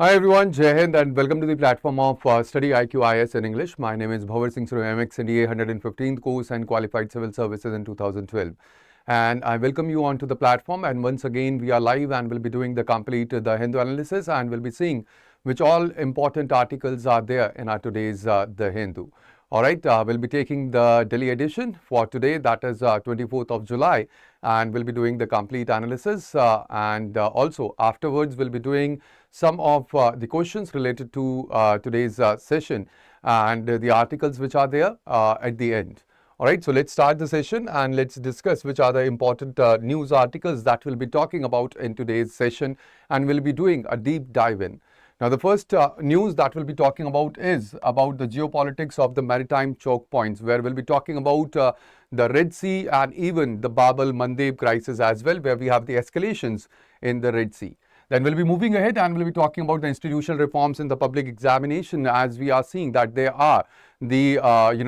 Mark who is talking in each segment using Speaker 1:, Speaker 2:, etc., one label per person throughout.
Speaker 1: Hi everyone, Jai Hind and welcome to the platform of StudyIQ IS in English. My name is Bhanwar Singh from MXNDA 115th course and qualified civil services in 2012. And I welcome you onto the platform, and once again we are live and will be doing the complete the Hindu analysis, and we'll be seeing which all important articles are there in our today's the Hindu. All right, we'll be taking the Delhi edition for today, that is 24th of July, and we'll be doing the complete analysis and also afterwards we'll be doing some of the questions related to today's session and the articles which are there at the end. All right, so let's start the session and let's discuss which are the important news articles that we'll be talking about in today's session, and we'll be doing a deep dive in. Now, the first news that we'll be talking about is about the geopolitics of the maritime choke points, where we'll be talking about the Red Sea and even the Bab al-Mandeb crisis as well, where we have the escalations in the Red Sea. Then we'll be moving ahead and we'll be talking about the institutional reforms in the public examination, as we are seeing that there are the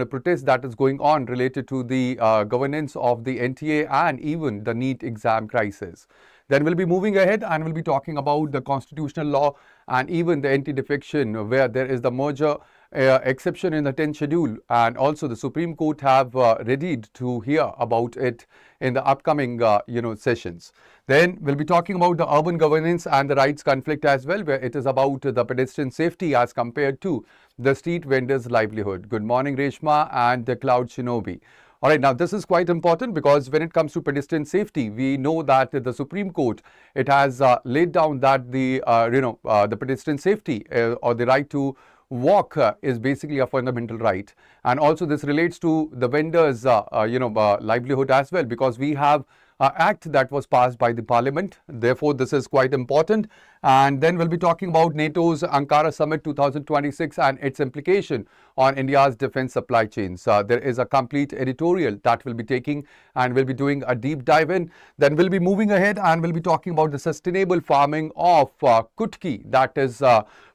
Speaker 1: protest that is going on related to the governance of the NTA and even the NEET exam crisis. Then we'll be moving ahead and we'll be talking about the constitutional law and even the anti-defection, where there is the merger exception in the 10th schedule, and also the Supreme Court have readied to hear about it in the upcoming sessions. Then we'll be talking about the urban governance and the rights conflict as well, where it is about the pedestrian safety as compared to the street vendors' livelihood. Good morning, Reshma and the Cloud Shinobi. All right, now this is quite important because when it comes to pedestrian safety, we know that the Supreme Court, it has laid down that the pedestrian safety or the right to walk is basically a fundamental right, and also this relates to the vendors' livelihood as well, because we have act that was passed by the parliament. Therefore, this is quite important. And then we'll be talking about NATO's Ankara Summit 2026 and its implication on India's defense supply chains. There is a complete editorial that we'll be taking and we'll be doing a deep dive in. Then we'll be moving ahead and we'll be talking about the sustainable farming of Kutki, that is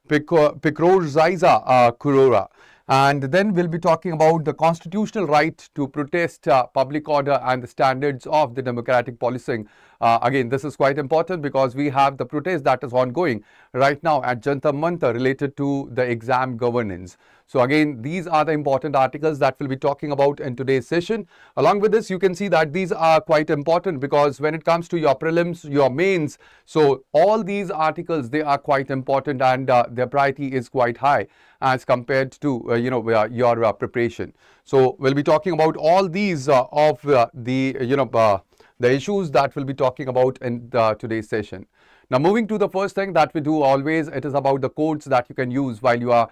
Speaker 1: Pikrorziza Kurora. And then we'll be talking about the constitutional right to protest public order and the standards of the democratic policing. Again, this is quite important because we have the protest that is ongoing right now at Jantar Mantar related to the exam governance. So again, these are the important articles that we'll be talking about in today's session. Along with this, you can see that these are quite important because when it comes to your prelims, your mains, so all these articles, they are quite important and their priority is quite high as compared to your preparation. So we'll be talking about all these of the issues that we'll be talking about in today's session. Now, moving to the first thing that we do always, it is about the codes that you can use while you are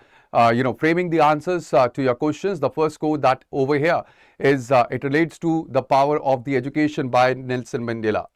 Speaker 1: framing the answers to your questions. The first code that over here is it relates to the power of the education by Nelson Mandela.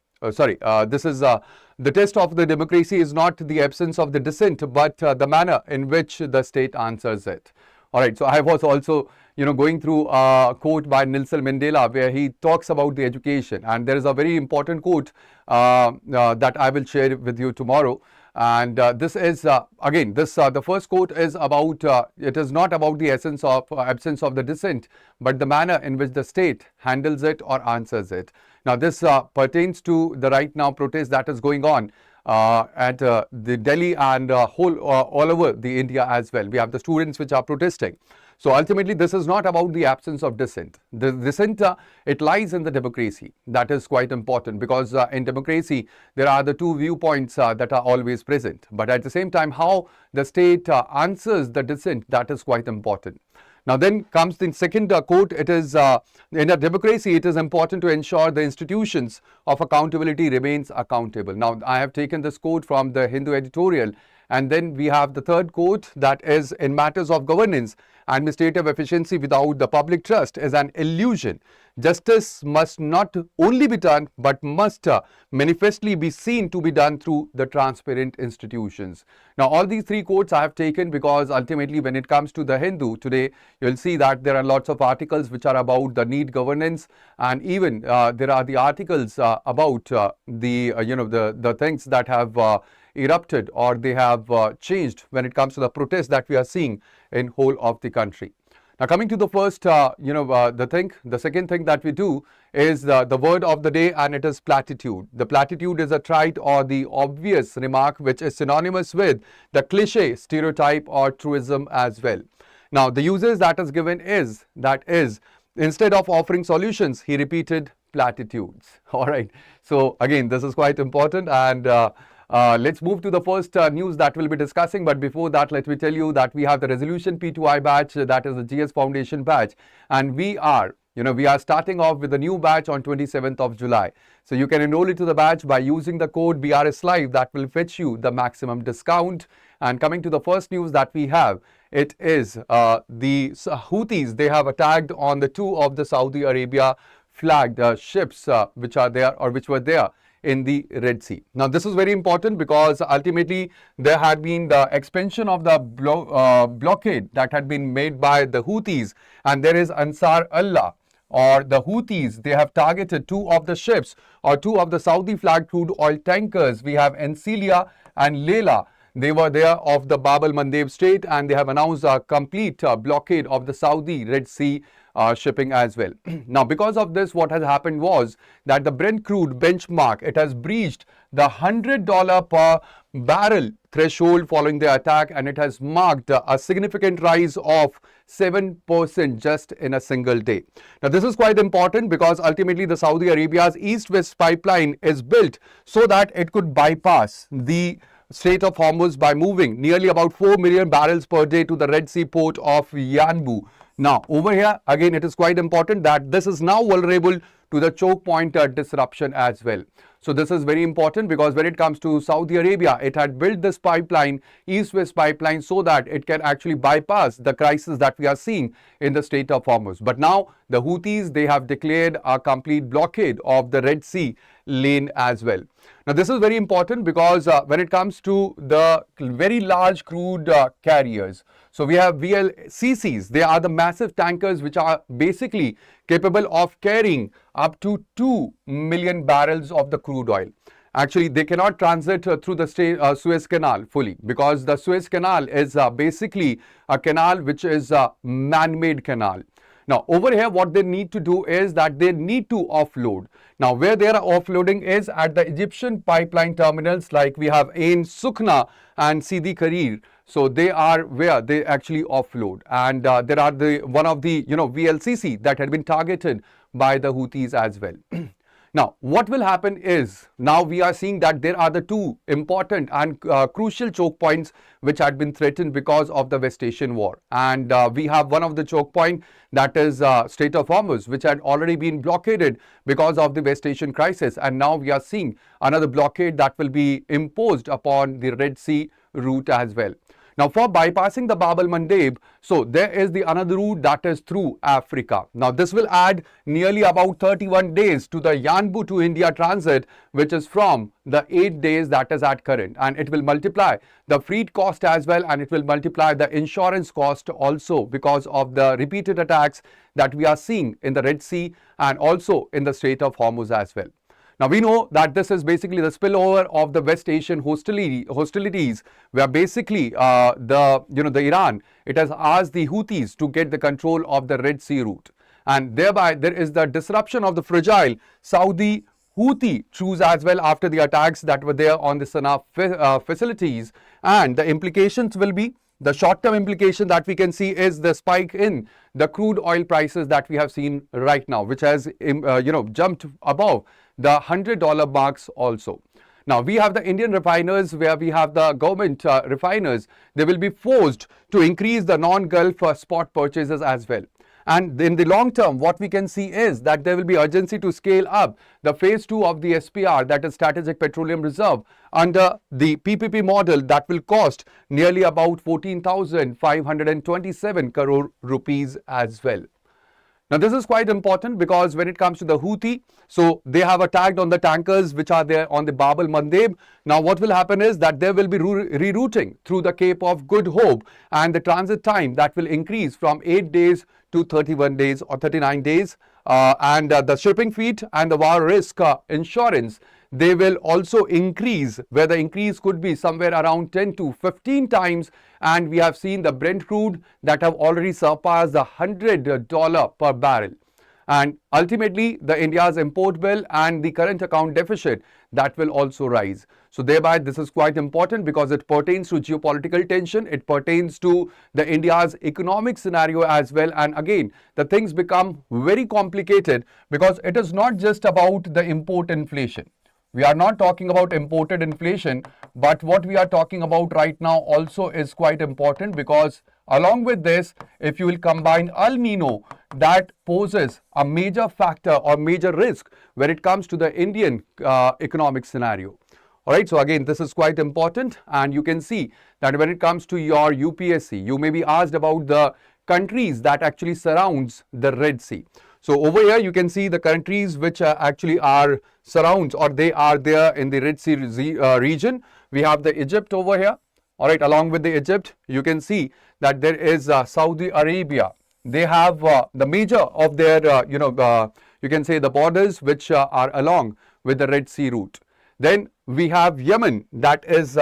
Speaker 1: This is the test of the democracy is not the absence of the dissent, but the manner in which the state answers it. All right, so I was also going through a quote by Nelson Mandela where he talks about the education, and there is a very important quote that I will share with you tomorrow. And this is again, the first quote is about it is not about the essence of absence of the dissent, but the manner in which the state handles it or answers it. Now, this pertains to the right now protest that is going on at the Delhi and all over the India as well. We have the students which are protesting. So ultimately, this is not about the absence of dissent. The dissent, it lies in the democracy. That is quite important because in democracy, there are the two viewpoints that are always present. But at the same time, how the state answers the dissent, that is quite important. Now, then comes the second quote. It is in a democracy, it is important to ensure the institutions of accountability remains accountable. Now, I have taken this quote from the Hindu editorial. And then we have the third quote, that is in matters of governance, administrative efficiency without the public trust is an illusion. Justice must not only be done, but must manifestly be seen to be done through the transparent institutions. Now, all these three quotes I have taken because ultimately when it comes to the Hindu today, you'll see that there are lots of articles which are about the NEET governance, and even there are the articles about the things that have erupted or they have changed when it comes to the protests that we are seeing in whole of the country. Now, coming to the first, the second thing that we do is the word of the day, and it is platitude. The platitude is a trite or the obvious remark which is synonymous with the cliche, stereotype or truism as well. Now, the usage that is given is, instead of offering solutions, he repeated platitudes. All right. So, again, this is quite important, and let's move to the first news that we'll be discussing. But before that, let me tell you that we have the Resolution P2I batch, that is the GS Foundation batch, and we are starting off with a new batch on 27th of July. So you can enroll into the batch by using the code BRS Live. That will fetch you the maximum discount. And coming to the first news that we have, it is the Houthis. They have attacked on the two of the Saudi Arabia flagged ships which were there in the Red Sea. Now, this is very important because ultimately there had been the expansion of the blockade that had been made by the Houthis, and there is Ansar Allah or the Houthis. They have targeted two of the ships or two of the Saudi flagged crude oil tankers. We have Encilia and Layla. They were there of the Bab al-Mandeb Strait, and they have announced a complete blockade of the Saudi Red Sea shipping as well. Now, because of this, what has happened was that the Brent crude benchmark, it has breached the $100 per barrel threshold following the attack, and it has marked a significant rise of 7% just in a single day. Now, this is quite important because ultimately the Saudi Arabia's East-West pipeline is built so that it could bypass the Strait of Hormuz by moving nearly about 4 million barrels per day to the Red Sea port of Yanbu. Now, over here, again, it is quite important that this is now vulnerable to the choke point disruption as well. So, this is very important because when it comes to Saudi Arabia, it had built this pipeline, East-West pipeline, so that it can actually bypass the crisis that we are seeing in the Strait of Hormuz. But now, the Houthis, they have declared a complete blockade of the Red Sea lane as well. Now, this is very important because when it comes to the very large crude carriers, so we have VLCCs. They are the massive tankers which are basically capable of carrying up to 2 million barrels of the crude oil. Actually, they cannot transit through the Suez Canal fully because the Suez Canal is basically a canal which is a man-made canal. Now, over here, what they need to do is that they need to offload. Now, where they are offloading is at the Egyptian pipeline terminals, like we have Ain Sukhna and Sidi Karir. So, they are where they actually offload. And there are one of the, VLCC that had been targeted by the Houthis as well. Now, what will happen is, now we are seeing that there are the two important and crucial choke points which had been threatened because of the West Asian war. And we have one of the choke point, that is Strait of Hormuz, which had already been blockaded because of the West Asian crisis. And now we are seeing another blockade that will be imposed upon the Red Sea route as well. Now, for bypassing the Bab al-Mandeb, so there is the another route that is through Africa. Now, this will add nearly about 31 days to the Yanbu to India transit, which is from the 8 days that is at current. And it will multiply the freight cost as well, and it will multiply the insurance cost also because of the repeated attacks that we are seeing in the Red Sea and also in the Strait of Hormuz as well. Now, we know that this is basically the spillover of the West Asian hostilities, where basically the Iran, it has asked the Houthis to get the control of the Red Sea route. And thereby, there is the disruption of the fragile Saudi Houthi truce as well after the attacks that were there on the Sana'a facilities. And the implications will be, the short-term implication that we can see is the spike in the crude oil prices that we have seen right now, which has, jumped above the $100 marks also. Now, we have the Indian refiners where we have the government refiners. They will be forced to increase the non-Gulf spot purchases as well. And in the long term, what we can see is that there will be urgency to scale up the phase 2 of the SPR, that is Strategic Petroleum Reserve, under the PPP model that will cost nearly about 14,527 crore rupees as well. Now, this is quite important because when it comes to the Houthi, so they have attacked on the tankers which are there on the Bab al-Mandeb. Now, what will happen is that there will be rerouting through the Cape of Good Hope, and the transit time that will increase from 8 days to 31 days or 39 days. And the shipping fleet and the war risk insurance they will also increase, where the increase could be somewhere around 10 to 15 times. And we have seen the Brent crude that have already surpassed the $100 per barrel. And ultimately, the India's import bill and the current account deficit, that will also rise. So thereby, this is quite important because it pertains to geopolitical tension. It pertains to the India's economic scenario as well. And again, the things become very complicated because it is not just about the import inflation. We are not talking about imported inflation, but what we are talking about right now also is quite important, because along with this, if you will combine El Nino, that poses a major factor or major risk when it comes to the Indian economic scenario. All right, so again, this is quite important, and you can see that when it comes to your UPSC, you may be asked about the countries that actually surrounds the Red Sea. So over here, you can see the countries which actually are surrounds, or they are there in the Red Sea region. We have the Egypt over here. All right, along with the Egypt, you can see that there is Saudi Arabia. They have the major of their, you can say the borders which are along with the Red Sea route. Then we have Yemen, that is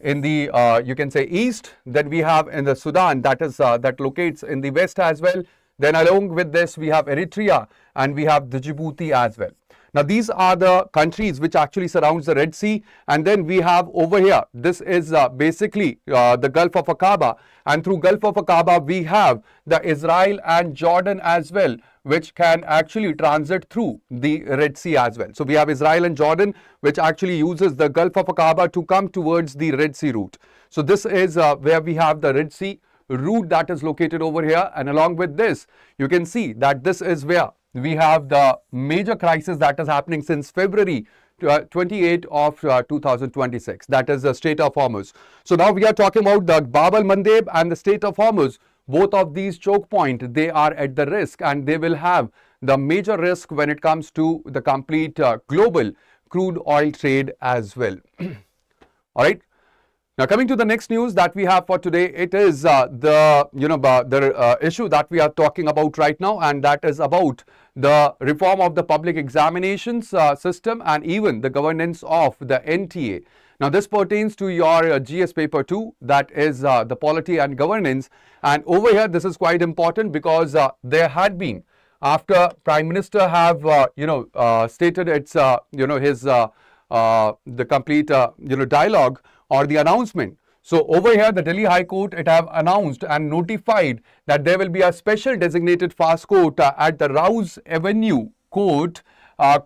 Speaker 1: in the, you can say east. Then we have in the Sudan, that is that locates in the west as well. Then along with this, we have Eritrea and we have the Djibouti as well. Now, these are the countries which actually surrounds the Red Sea. And then we have over here, this is basically the Gulf of Aqaba. And through Gulf of Aqaba, we have the Israel and Jordan as well, which can actually transit through the Red Sea as well. So we have Israel and Jordan, which actually uses the Gulf of Aqaba to come towards the Red Sea route. So this is where we have the Red Sea route that is located over here. And along with this, you can see that this is where we have the major crisis that is happening since February 28 of 2026. That is the Strait of Hormuz. So now we are talking about the Bab al-Mandeb and the Strait of Hormuz. Both of these choke points, they are at the risk, and they will have the major risk when it comes to the complete global crude oil trade as well. All right. Now, coming to the next news that we have for today, it is the issue that we are talking about right now, and that is about the reform of the public examinations system and even the governance of the NTA. Now, this pertains to your GS paper 2, that is the polity and governance. And over here, this is quite important because there had been, after Prime Minister have stated its his the complete dialogue or the announcement. So over here, the Delhi High Court, it have announced and notified that there will be a special designated fast court at the Rouse Avenue Court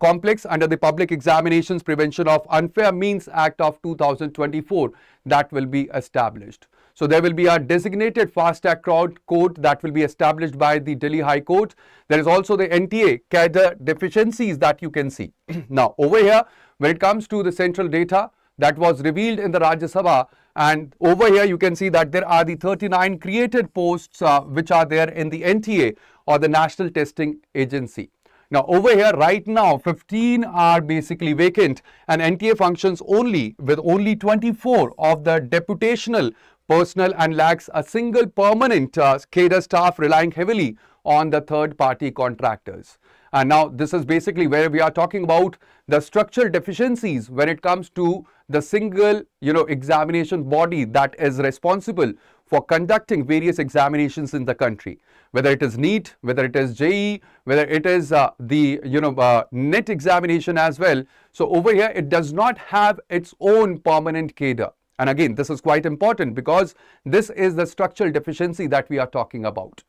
Speaker 1: complex under the Public Examinations Prevention of Unfair Means Act of 2024 that will be established. So there will be a designated fast track court that will be established by the Delhi High Court. There is also the NTA cadre deficiencies that you can see. Now over here, when it comes to the central data that was revealed in the Rajya Sabha, and over here you can see that there are the 39 created posts which are there in the NTA or the National Testing Agency. Now over here right now 15 are basically vacant, and NTA functions only with only 24 of the deputational personnel and lacks a single permanent cadre staff, relying heavily on the third party contractors. And now this is basically where we are talking about the structural deficiencies when it comes to the single examination body that is responsible for conducting various examinations in the country, whether it is NEET, whether it is JEE, whether it is the NET examination as well. So over here it does not have its own permanent cadre. And again, this is quite important because this is the structural deficiency that we are talking about.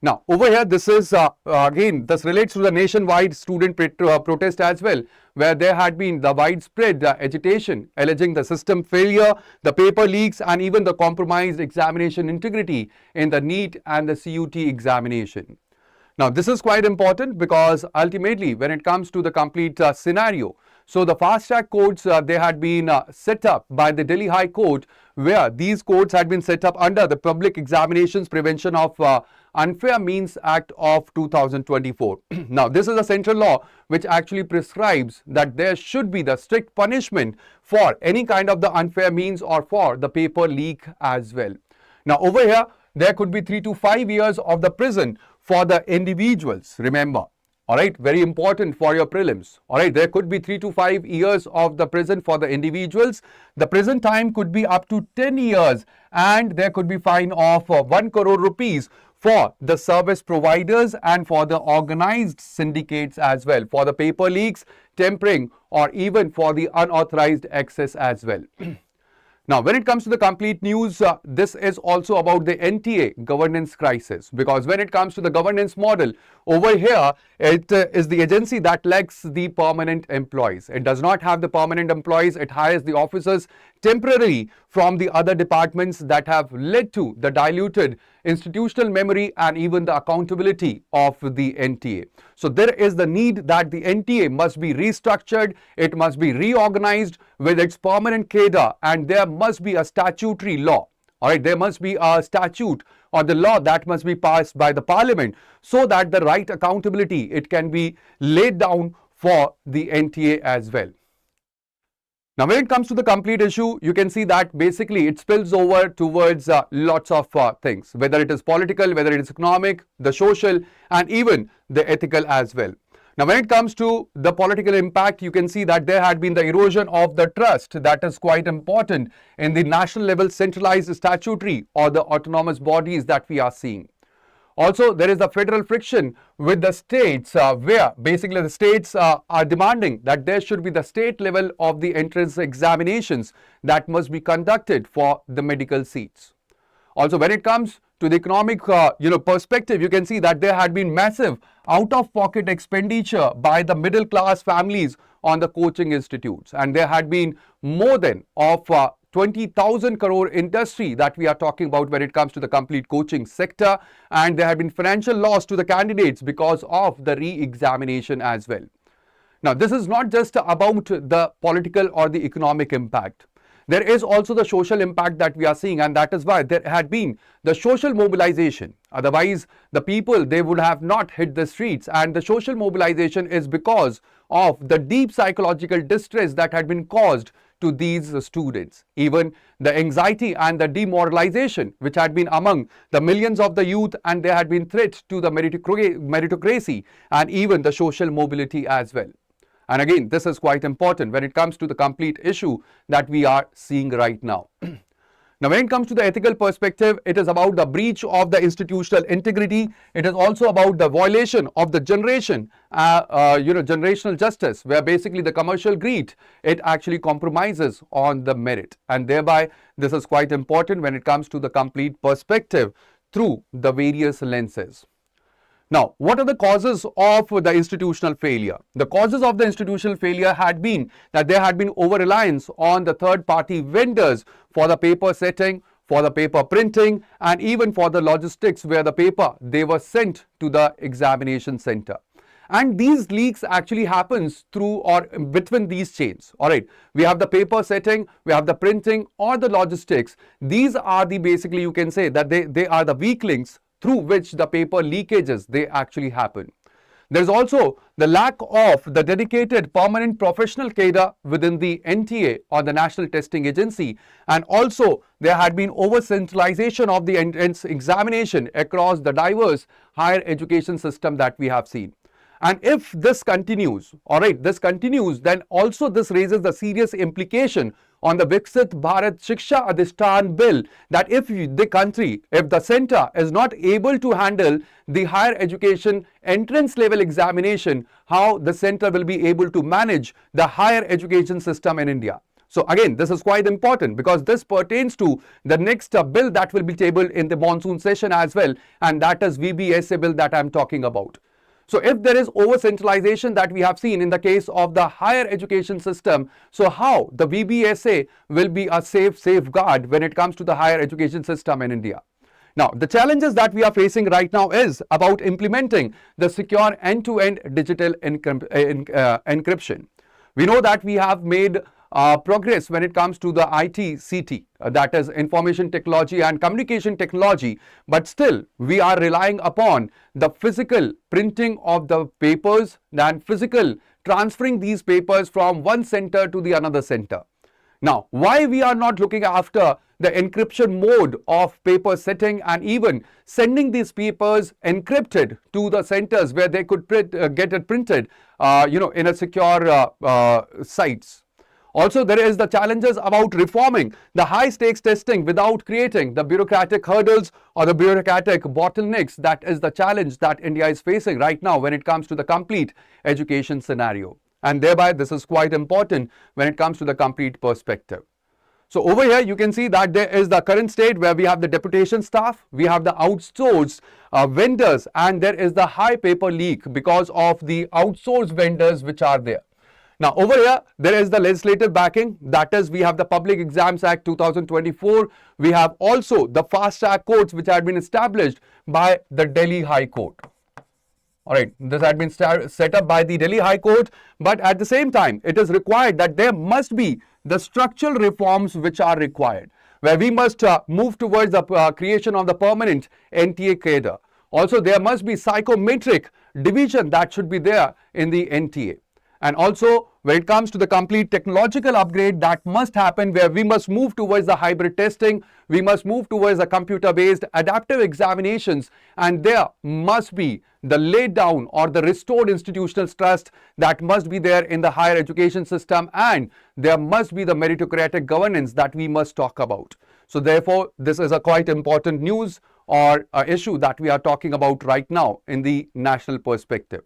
Speaker 1: Now, over here, this is again, this relates to the nationwide student protest as well, where there had been the widespread agitation alleging the system failure, the paper leaks, and even the compromised examination integrity in the NEET and the CUT examination. Now, this is quite important because ultimately, when it comes to the complete scenario, so the fast track courts, they had been set up by the Delhi High Court, where these courts had been set up under the Public Examinations Prevention of Unfair Means Act of 2024. Now, this is a central law which actually prescribes that there should be the strict punishment for any kind of the unfair means or for the paper leak as well. Now, over here, there could be 3 to 5 years of the prison for the individuals. Remember, All right, very important for your prelims. All right, there could be 3 to 5 years of the prison for the individuals. The prison time could be up to 10 years and there could be fine of 1 crore rupees for the service providers and for the organized syndicates as well, for the paper leaks, tampering, or even for the unauthorized access as well. Now, when it comes to the complete news, this is also about the NTA governance crisis, because when it comes to the governance model, over here, it is the agency that lacks the permanent employees. It does not have the permanent employees. It hires the officers temporarily from the other departments that have led to the diluted institutional memory and even the accountability of the NTA. So there is the need that the NTA must be restructured, it must be reorganized with its permanent cadre, and there must be a statutory law. All right, there must be a statute or the law that must be passed by the parliament so that the right accountability, it can be laid down for the NTA as well. Now, when it comes to the complete issue, you can see that basically it spills over towards lots of things, whether it is political, whether it is economic, the social, and even the ethical as well. Now, when it comes to the political impact, you can see that there had been the erosion of the trust that is quite important in the national level centralized statutory or the autonomous bodies that we are seeing. Also, there is the federal friction with the states where basically the states are demanding that there should be the state level of the entrance examinations that must be conducted for the medical seats. Also, when it comes to the economic perspective, you can see that there had been massive out-of-pocket expenditure by the middle class families on the coaching institutes, and there had been more than of 20,000 crore industry that we are talking about when it comes to the complete coaching sector, and there have been financial loss to the candidates because of the re-examination as well. Now, this is not just about the political or the economic impact. There is also the social impact that we are seeing, and that is why there had been the social mobilization. Otherwise, the people, they would have not hit the streets, and the social mobilization is because of the deep psychological distress that had been caused to these students. Even the anxiety and the demoralization which had been among the millions of the youth, and there had been threat to the meritocracy and even the social mobility as well. And again, this is quite important when it comes to the complete issue that we are seeing right now. Now, when it comes to the ethical perspective, it is about the breach of the institutional integrity. It is also about the violation of the generational justice, where basically the commercial greed, it actually compromises on the merit. And thereby, this is quite important when it comes to the complete perspective through the various lenses. Now, what are the causes of the institutional failure? The causes of the institutional failure had been that there had been over-reliance on the third-party vendors for the paper setting, for the paper printing, and even for the logistics where the paper, they were sent to the examination center. And these leaks actually happens through or between these chains. All right, we have the paper setting, we have the printing or the logistics. These are the basically you can say that they are the weak links through which the paper leakages, they actually happen. There is also the lack of the dedicated permanent professional cadre within the NTA or the National Testing Agency, and also there had been over-centralization of the entrance examination across the diverse higher education system that we have seen. And if this continues, then also this raises the serious implication on the Viksit Bharat Shiksha Adhishtan bill, that if the center is not able to handle the higher education entrance level examination, how the center will be able to manage the higher education system in India. So again, this is quite important because this pertains to the next bill that will be tabled in the monsoon session as well, and that is VBSA bill that I am talking about. So if there is over-centralization that we have seen in the case of the higher education system, so how the VBSA will be a safeguard when it comes to the higher education system in India? Now, the challenges that we are facing right now is about implementing the secure end-to-end digital encryption. We know that we have made progress when it comes to the ITCT, that is information technology and communication technology, but still we are relying upon the physical printing of the papers and physical transferring these papers from one center to the another center. Now, why we are not looking after the encryption mode of paper setting and even sending these papers encrypted to the centers where they could get it printed, in a secure sites. Also, there is the challenges about reforming the high-stakes testing without creating the bureaucratic hurdles or the bureaucratic bottlenecks. That is the challenge that India is facing right now when it comes to the complete education scenario. And thereby, this is quite important when it comes to the complete perspective. So over here, you can see that there is the current state where we have the deputation staff, we have the outsourced vendors, and there is the high paper leak because of the outsourced vendors which are there. Now, over here, there is the legislative backing. That is, we have the Public Exams Act 2024. We have also the fast track courts which had been established by the Delhi High Court. All right, this had been set up by the Delhi High Court, but at the same time, it is required that there must be the structural reforms which are required, where we must move towards the creation of the permanent NTA cadre. Also, there must be psychometric division that should be there in the NTA. And also, when it comes to the complete technological upgrade that must happen, where we must move towards the hybrid testing, we must move towards the computer-based adaptive examinations, and there must be the laid down or the restored institutional trust that must be there in the higher education system, and there must be the meritocratic governance that we must talk about. So therefore, this is a quite important news or issue that we are talking about right now in the national perspective.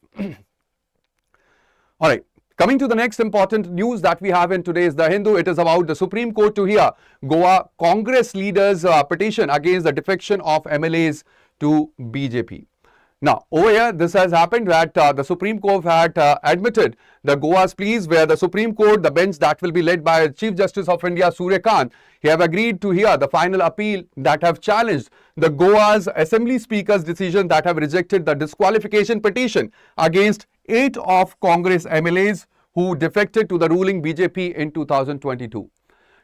Speaker 1: All right, coming to the next important news that we have in today's The Hindu, it is about the Supreme Court to hear Goa Congress leaders' petition against the defection of MLAs to BJP. Now, over here, this has happened that the Supreme Court had admitted the Goa's pleas, where the Supreme Court, the bench that will be led by Chief Justice of India, Surya Kant, he have agreed to hear the final appeal that have challenged the Goa's Assembly Speaker's decision that have rejected the disqualification petition against 8 of Congress MLAs who defected to the ruling BJP in 2022.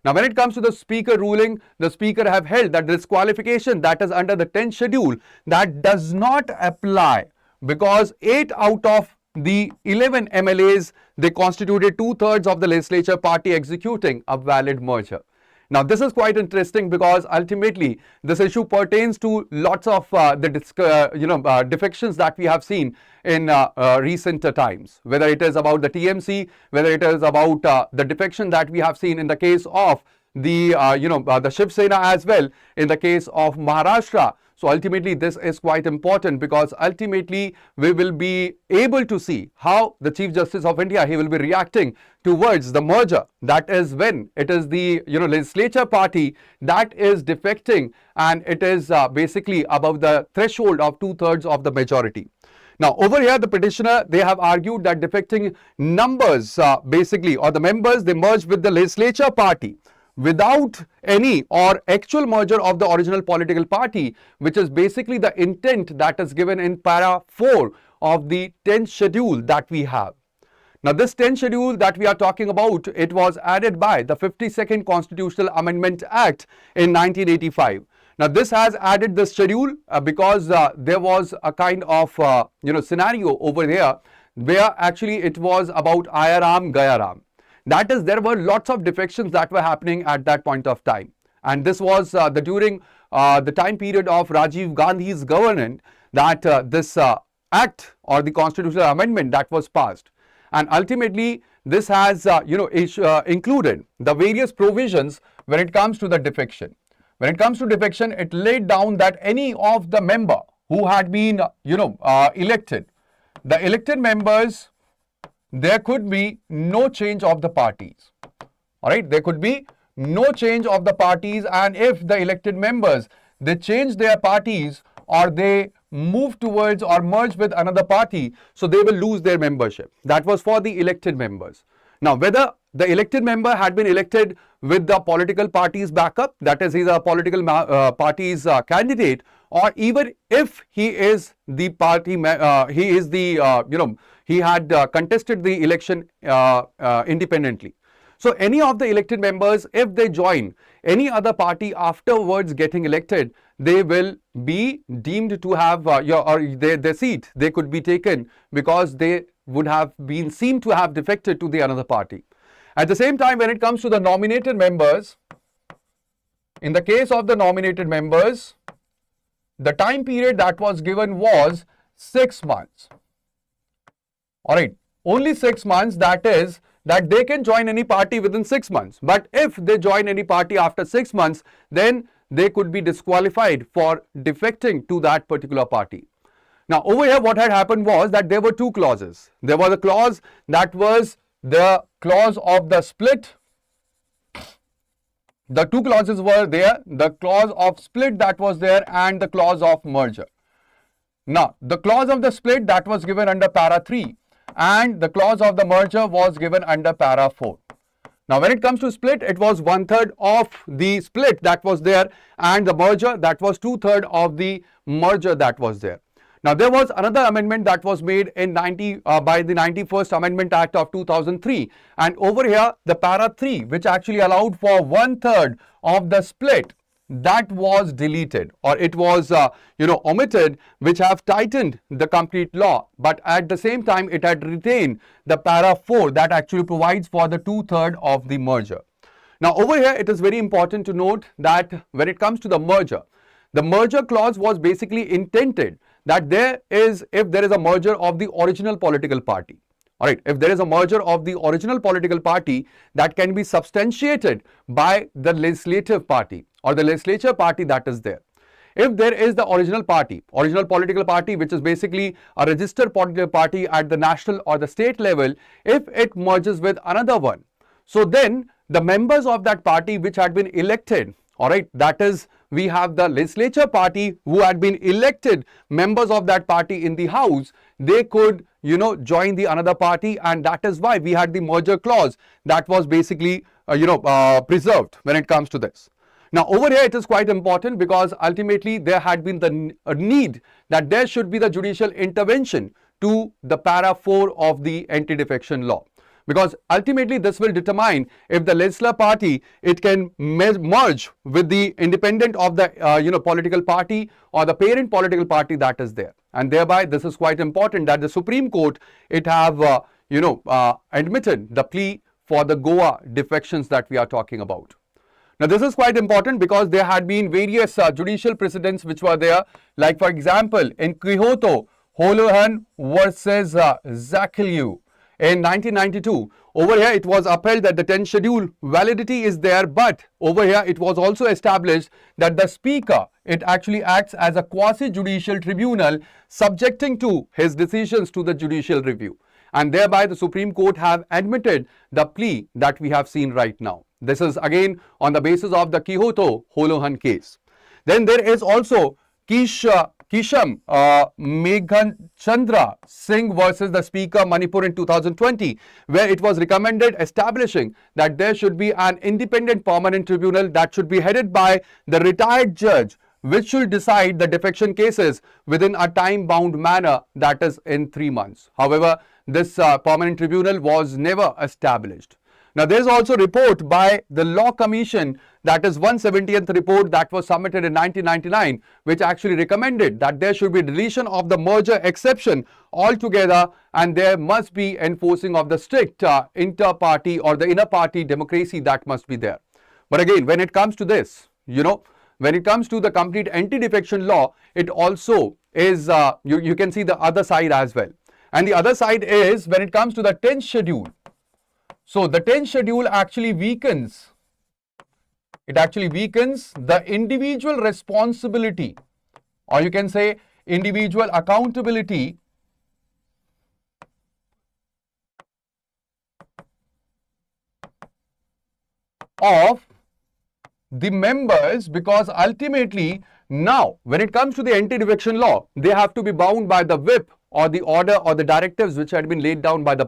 Speaker 1: Now, when it comes to the Speaker ruling, the Speaker have held that disqualification that is under the 10th schedule that does not apply because 8 out of the 11 MLAs, they constituted 2/3 of the legislature party executing a valid merger. Now, this is quite interesting because ultimately this issue pertains to lots of defections that we have seen in recent times, whether it is about the TMC, whether it is about the defection that we have seen in the case of the Shiv Sena as well in the case of Maharashtra. So ultimately, this is quite important because ultimately we will be able to see how the Chief Justice of India, he will be reacting towards the merger. That is when it is the legislature party that is defecting and it is basically above the threshold of 2/3 of the majority. Now, over here, the petitioner, they have argued that defecting numbers basically, or the members, they merge with the legislature party without any or actual merger of the original political party, which is basically the intent that is given in para 4 of the 10th schedule that we have. Now, this 10th schedule that we are talking about, it was added by the 52nd Constitutional Amendment Act in 1985. Now, this has added this schedule because there was a kind of scenario over there where actually it was about Aya Ram, Gaya Ram. That is, there were lots of defections that were happening at that point of time. And this was during the time period of Rajiv Gandhi's government that this act or the constitutional amendment that was passed. And ultimately, this has, included the various provisions when it comes to the defection. When it comes to defection, it laid down that any of the member who had been, elected, the elected members, there could be no change of the parties. All right, there could be no change of the parties, and if the elected members, they change their parties or they move towards or merge with another party, so they will lose their membership. That was for the elected members. Now, whether the elected member had been elected with the political party's backup, that is, he's a political party's candidate, or even if he is the party, he had contested the election independently. So, any of the elected members, if they join any other party afterwards getting elected, they will be deemed to have their seat. They could be taken because they would have been seen to have defected to the another party. At the same time, when it comes to the nominated members, In the case of the nominated members, the time period that was given was 6 months. Alright, only 6 months, that is, that they can join any party within 6 months. But if they join any party after 6 months, then they could be disqualified for defecting to that particular party. Now, over here, what had happened was that there were two clauses. There was a clause that was the clause of the split. The two clauses were there, the clause of split that was there and the clause of merger. Now, the clause of the split that was given under para 3 and the clause of the merger was given under para 4. Now, when it comes to split, it was 1/3 of the split that was there and the merger that was 2/3 of the merger that was there. Now, there was another amendment that was made in by the 91st Amendment Act of 2003, and over here the para 3, which actually allowed for 1/3 of the split, that was deleted, or it was omitted, which have tightened the complete law, but at the same time it had retained the para 4 that actually provides for the 2/3 of the merger. Now, over here it is very important to note that when it comes to the merger clause was basically intended that if there is a merger of the original political party, all right, if there is a merger of the original political party, that can be substantiated by the legislative party or the legislature party that is there. If there is the original political party, which is basically a registered political party at the national or the state level, if it merges with another one, so then the members of that party which had been elected, all right, that is, we have the legislature party who had been elected members of that party in the house, they could join the another party, and that is why we had the merger clause that was basically preserved when it comes to this. Now, over here it is quite important because ultimately there had been the need that there should be the judicial intervention to the para 4 of the anti-defection law. Because ultimately this will determine if the legislative party, it can merge with the independent of the political party or the parent political party that is there. And thereby this is quite important that the Supreme Court, it have admitted the plea for the Goa defections that we are talking about. Now, this is quite important because there had been various judicial precedents which were there, like for example in Kyoto, Holohan versus Zakiliu. In 1992, over here it was upheld that the 10th schedule validity is there, but over here it was also established that the speaker, it actually acts as a quasi-judicial tribunal subjecting to his decisions to the judicial review. And thereby the Supreme Court have admitted the plea that we have seen right now. This is again on the basis of the Kyoto Holohan case. Then there is also Kisham Meghanchandra Singh versus the Speaker Manipur in 2020, where it was recommended establishing that there should be an independent permanent tribunal that should be headed by the retired judge, which should decide the defection cases within a time-bound manner, that is in 3 months. However, this permanent tribunal was never established. Now, there is also a report by the Law Commission, that is 170th report that was submitted in 1999, which actually recommended that there should be deletion of the merger exception altogether, and there must be enforcing of the strict inter-party or the inner-party democracy that must be there. But again, when it comes to this, when it comes to the complete anti-defection law, it also is, you can see the other side as well. And the other side is when it comes to the 10th schedule. So, the 10th schedule actually weakens, the individual responsibility, or you can say individual accountability of the members, because ultimately now when it comes to the anti-defection law, they have to be bound by the whip or the order or the directives which had been laid down by the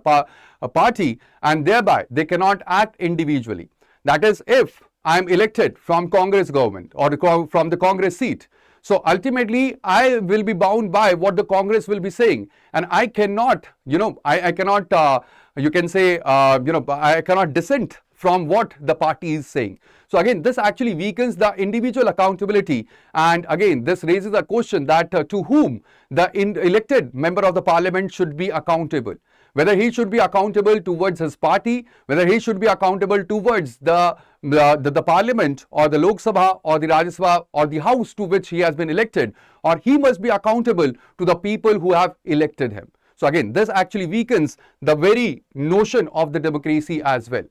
Speaker 1: party, and thereby they cannot act individually. That is, if I am elected from Congress government or from the Congress seat, so ultimately I will be bound by what the Congress will be saying, and I cannot, I cannot, you can say, I cannot dissent from what the party is saying. So again, this actually weakens the individual accountability, and again this raises a question that to whom the elected member of the parliament should be accountable. Whether he should be accountable towards his party, whether he should be accountable towards the the parliament or the Lok Sabha or the Rajya Sabha or the house to which he has been elected, or he must be accountable to the people who have elected him. So again, this actually weakens the very notion of the democracy as well.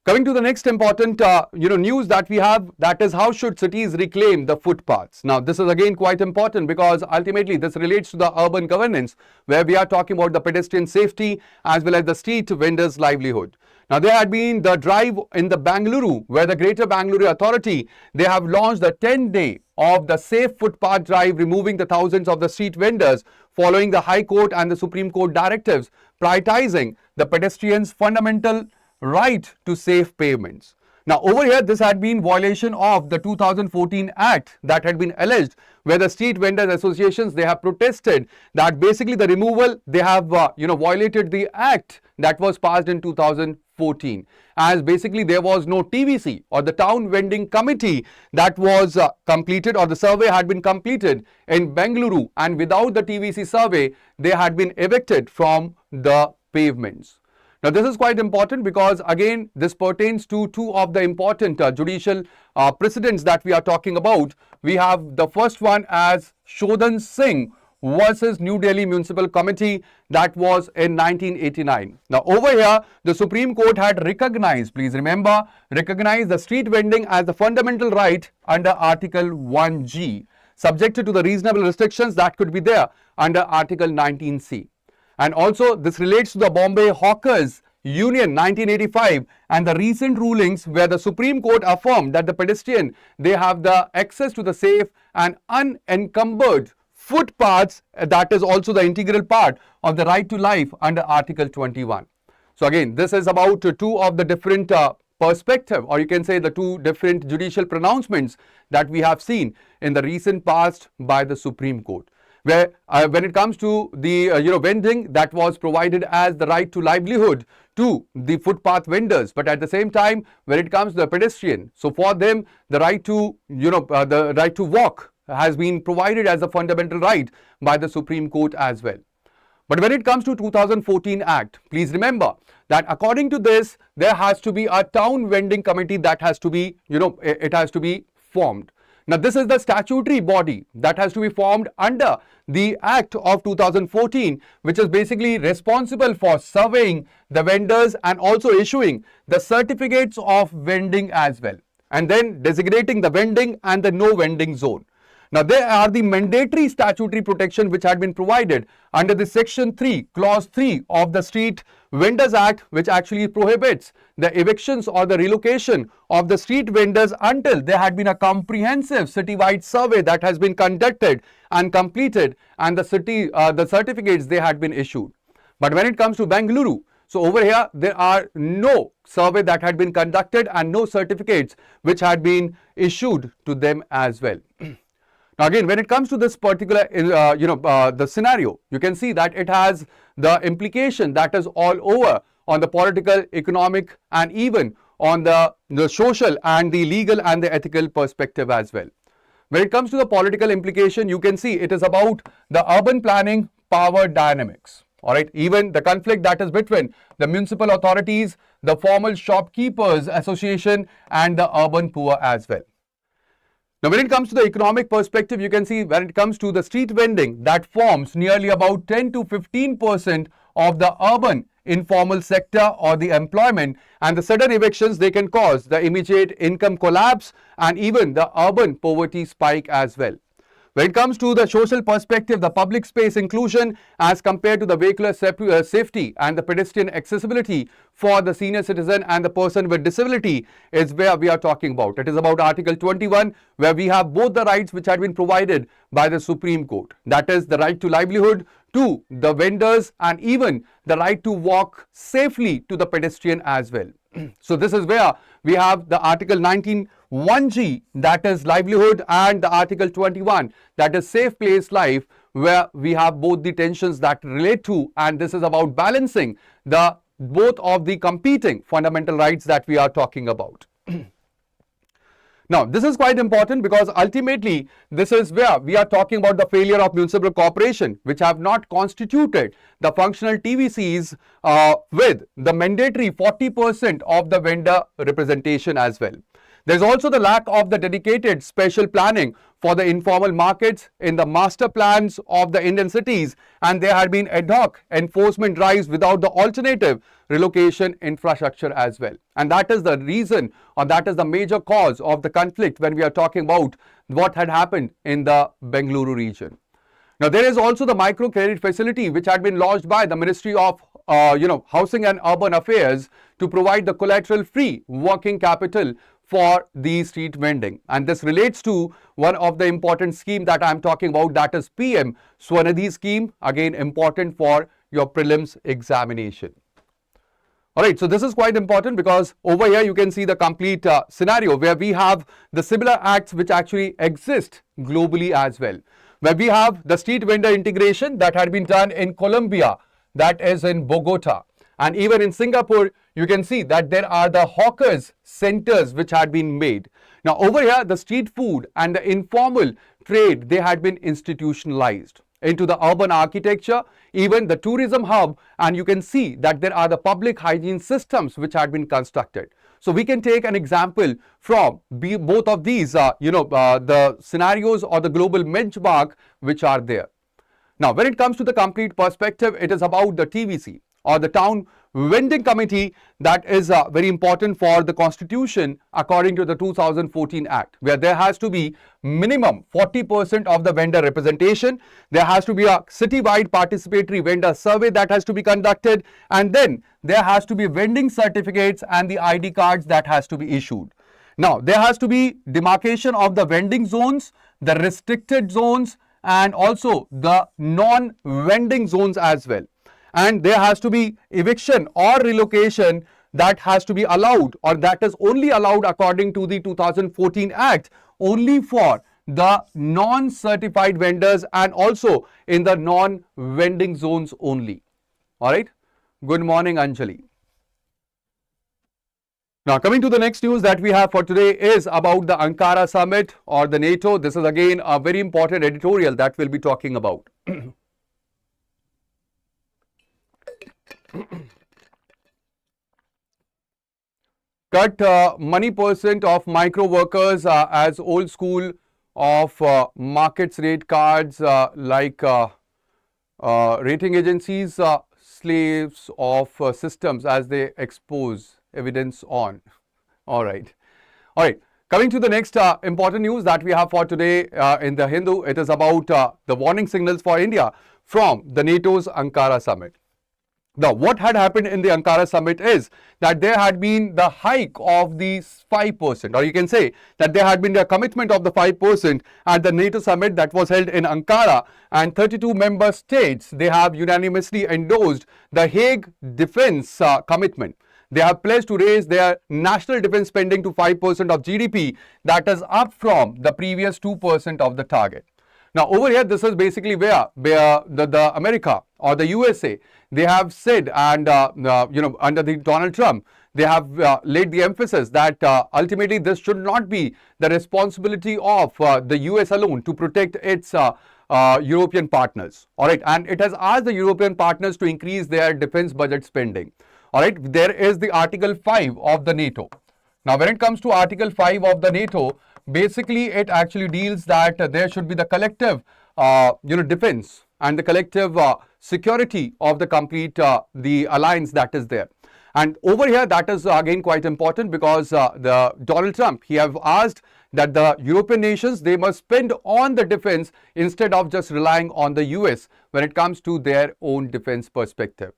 Speaker 1: Coming to the next important news that we have, that is how should cities reclaim the footpaths. Now this is again quite important because ultimately this relates to the urban governance, where we are talking about the pedestrian safety as well as the street vendors' livelihood. Now there had been the drive in the Bengaluru, where the Greater Bengaluru Authority, they have launched the 10-day of the Safe Footpath Drive, removing the thousands of the street vendors following the High Court and the Supreme Court directives prioritizing the pedestrians' fundamental right to safe pavements. Now over here, this had been violation of the 2014 Act that had been alleged, where the street vendors associations, they have protested that basically the removal, they have violated the act that was passed in 2014, as basically there was no TVC or the town vending committee that was completed, or the survey had been completed in Bengaluru, and without the TVC survey, they had been evicted from the pavements. Now this is quite important because again this pertains to two of the important judicial precedents that we are talking about. We have the first one as Bhanwar Singh versus New Delhi Municipal Committee, that was in 1989. Now over here the Supreme Court had recognized, please remember, recognized the street vending as the fundamental right under Article 1G, subjected to the reasonable restrictions that could be there under Article 19C. And also this relates to the Bombay Hawkers Union 1985 and the recent rulings where the Supreme Court affirmed that the pedestrian, they have the access to the safe and unencumbered footpaths, that is also the integral part of the right to life under Article 21. So again, this is about two of the different perspective, or you can say the two different judicial pronouncements that we have seen in the recent past by the Supreme Court, where when it comes to the vending, that was provided as the right to livelihood to the footpath vendors, but at the same time when it comes to the pedestrian, so for them the right to the right to walk has been provided as a fundamental right by the Supreme Court as well. But when it comes to 2014 Act, please remember that according to this, there has to be a town vending committee that has to be it has to be formed. Now this is the statutory body that has to be formed under the Act of 2014, which is basically responsible for surveying the vendors and also issuing the certificates of vending as well, and then designating the vending and the no vending zone. Now there are the mandatory statutory protection which had been provided under the Section 3, Clause 3 of the Street Vendors Act, which actually prohibits the evictions or the relocation of the street vendors until there had been a comprehensive citywide survey that has been conducted and completed, and the certificates they had been issued. But when it comes to Bengaluru, so over here there are no survey that had been conducted and no certificates which had been issued to them as well. Now again, when it comes to this particular, the scenario, you can see that it has the implication that is all over on the political, economic, and even on the social and the legal and the ethical perspective as well. When it comes to the political implication, you can see it is about the urban planning power dynamics. All right, even the conflict that is between the municipal authorities, the formal shopkeepers association, and the urban poor as well. Now, when it comes to the economic perspective, you can see when it comes to the street vending, that forms nearly about 10 to 15% of the urban informal sector or the employment, and the sudden evictions, they can cause the immediate income collapse and even the urban poverty spike as well. When it comes to the social perspective, the public space inclusion as compared to the vehicular safety and the pedestrian accessibility for the senior citizen and the person with disability is where we are talking about. It is about Article 21, where we have both the rights which had been provided by the Supreme Court. That is the right to livelihood to the vendors and even the right to walk safely to the pedestrian as well. So this is where we have the Article 19 1G, that is livelihood, and the Article 21, that is safe place life, where we have both the tensions that relate to, and this is about balancing the both of the competing fundamental rights that we are talking about. Now, this is quite important because ultimately this is where we are talking about the failure of municipal corporation which have not constituted the functional TVCs with the mandatory 40% of the vendor representation as well. There's also the lack of the dedicated special planning for the informal markets in the master plans of the Indian cities, and there had been ad hoc enforcement drives without the alternative relocation infrastructure as well. And that is the reason, or that is the major cause of the conflict when we are talking about what had happened in the Bengaluru region. Now, there is also the microcredit facility which had been launched by the Ministry of Housing and Urban Affairs to provide the collateral-free working capital for the street vending. And this relates to one of the important scheme that I am talking about, that is PM Swanidhi scheme, again important for your prelims examination. Alright, so this is quite important because over here you can see the complete scenario where we have the similar acts which actually exist globally as well. Where we have the street vendor integration that had been done in Colombia, that is in Bogota. And even in Singapore, you can see that there are the hawkers centers which had been made. Now over here, the street food and the informal trade, they had been institutionalized into the urban architecture, even the tourism hub, and you can see that there are the public hygiene systems which had been constructed. So we can take an example from both of these, the scenarios or the global benchmark which are there. Now, when it comes to the complete perspective, it is about the TVC or the Town Vending Committee that is very important for the Constitution according to the 2014 Act, where there has to be minimum 40% of the vendor representation. There has to be a citywide participatory vendor survey that has to be conducted, and then there has to be vending certificates and the ID cards that has to be issued. Now, there has to be demarcation of the vending zones, the restricted zones, and also the non-vending zones as well. And there has to be eviction or relocation that has to be allowed, or that is only allowed according to the 2014 Act, only for the non-certified vendors and also in the non-vending zones only. Alright. Good morning, Anjali. Now, coming to the next news that we have for today is about the Ankara summit or the NATO. This is again a very important editorial that we'll be talking about. Cut money percent of micro workers as old school of markets rate cards like rating agencies, slaves of systems as they expose evidence on. All right. Coming to the next important news that we have for today in the Hindu, it is about the warning signals for India from the NATO's Ankara summit. Now, what had happened in the Ankara summit is that there had been the hike of the 5%, or you can say that there had been the commitment of the 5% at the NATO summit that was held in Ankara, and 32 member states, they have unanimously endorsed the Hague defense commitment. They have pledged to raise their national defense spending to 5% of GDP, that is up from the previous 2% of the target. Now, over here, this is basically where the America or the USA, they have said, and under the Donald Trump, they have laid the emphasis that ultimately this should not be the responsibility of the US alone to protect its European partners. All right, and it has asked the European partners to increase their defense budget spending. All right, there is the Article 5 of the NATO. Now, when it comes to Article 5 of the NATO, basically it actually deals that there should be the collective defense and the collective security of the complete the alliance that is there. And over here, that is again quite important because the Donald Trump, he have asked that the European nations, they must spend on the defense instead of just relying on the US when it comes to their own defense perspective.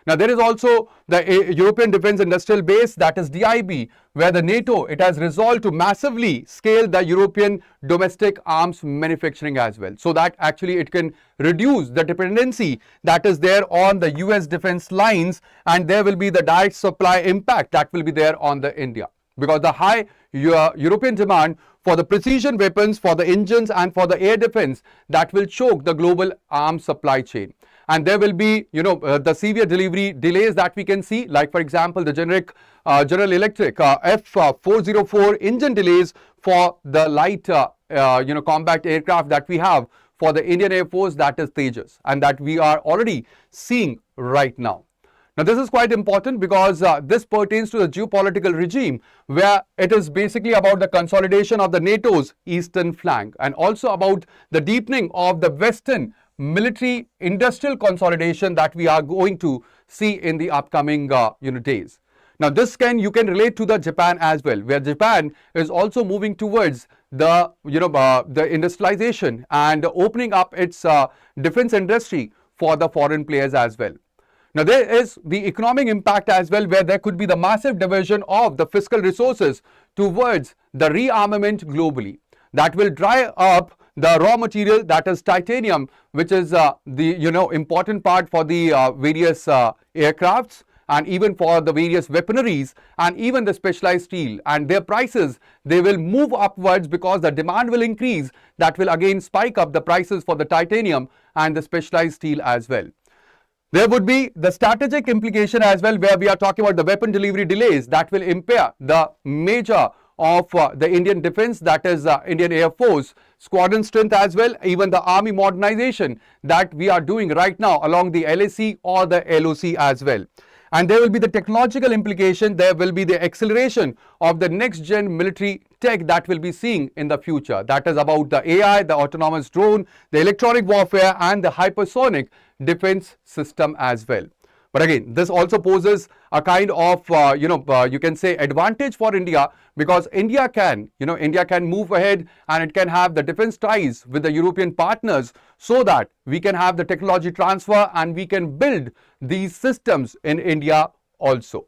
Speaker 1: Now, there is also the European Defence Industrial Base, that is DIB, where the NATO, it has resolved to massively scale the European domestic arms manufacturing as well, so that actually it can reduce the dependency that is there on the US defense lines, and there will be the direct supply impact that will be there on the India. Because the high European demand for the precision weapons, for the engines and for the air defense, that will choke the global arms supply chain. and there will be, the severe delivery delays that we can see, like for example, the General Electric F404 engine delays for the light, combat aircraft that we have for the Indian Air Force, that is Tejas, and that we are already seeing right now. Now, this is quite important because this pertains to the geopolitical regime, where it is basically about the consolidation of the NATO's eastern flank and also about the deepening of the Western military industrial consolidation that we are going to see in the upcoming days. Now, you can relate to the Japan as well, where Japan is also moving towards the the industrialization and opening up its defense industry for the foreign players as well. Now, there is the economic impact as well, where there could be the massive diversion of the fiscal resources towards the rearmament globally. That will dry up the raw material, that is titanium, which is the important part for the various aircrafts and even for the various weaponaries and even the specialized steel, and their prices, they will move upwards because the demand will increase. That will again spike up the prices for the titanium and the specialized steel as well. There would be the strategic implication as well, where we are talking about the weapon delivery delays that will impair the major of the Indian defense, that is Indian Air Force, squadron strength as well, even the army modernization that we are doing right now along the LAC or the LOC as well. And there will be the technological implication, there will be the acceleration of the next gen military tech that we'll be seeing in the future. That is about the AI, the autonomous drone, the electronic warfare and the hypersonic defense system as well. But again, this also poses a kind of, you can say advantage for India, because India can move ahead and it can have the defense ties with the European partners, so that we can have the technology transfer and we can build these systems in India also.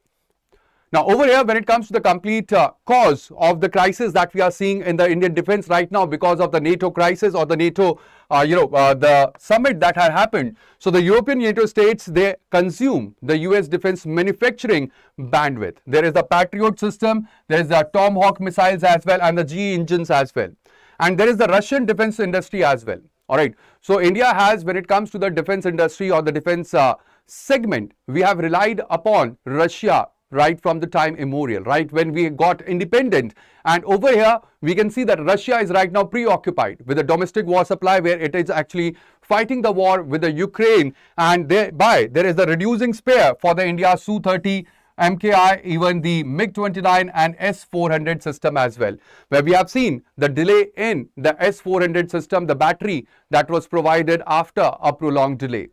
Speaker 1: Now, over here, when it comes to the complete cause of the crisis that we are seeing in the Indian defense right now because of the NATO crisis or the NATO, the summit that had happened. So, the European NATO states, they consume the US defense manufacturing bandwidth. There is the Patriot system, there is the Tomahawk missiles as well, and the GE engines as well. And there is the Russian defense industry as well. All right. So, India has, when it comes to the defense industry or the defense segment, we have relied upon Russia right from the time immemorial, right when we got independent. And over here, we can see that Russia is right now preoccupied with the domestic war supply, where it is actually fighting the war with the Ukraine, and thereby there is the reducing spare for the India Su-30, MKI, even the MiG-29 and S-400 system as well, where we have seen the delay in the S-400 system, the battery that was provided after a prolonged delay.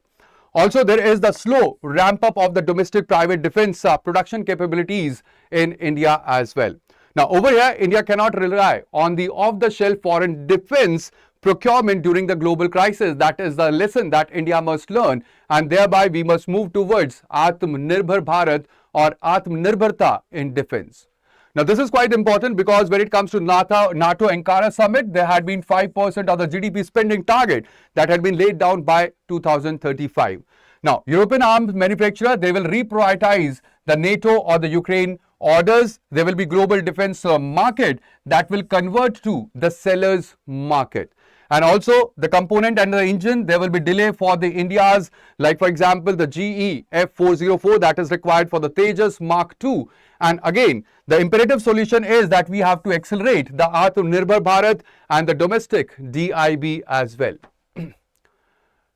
Speaker 1: Also, there is the slow ramp up of the domestic private defense production capabilities in India as well. Now, over here, India cannot rely on the off-the-shelf foreign defense procurement during the global crisis. That is the lesson that India must learn, and thereby we must move towards Atmanirbhar Bharat or Atmanirbharta in defense. Now, this is quite important because when it comes to NATO Ankara summit, there had been 5% of the GDP spending target that had been laid down by 2035. Now, European arms manufacturer, they will reprioritize the NATO or the Ukraine orders. There will be global defense market that will convert to the seller's market. And also the component and the engine, there will be delay for the India's, like for example, the GE F404 that is required for the Tejas Mark II. And again, the imperative solution is that we have to accelerate the Atmanirbhar Bharat and the domestic DIB as well.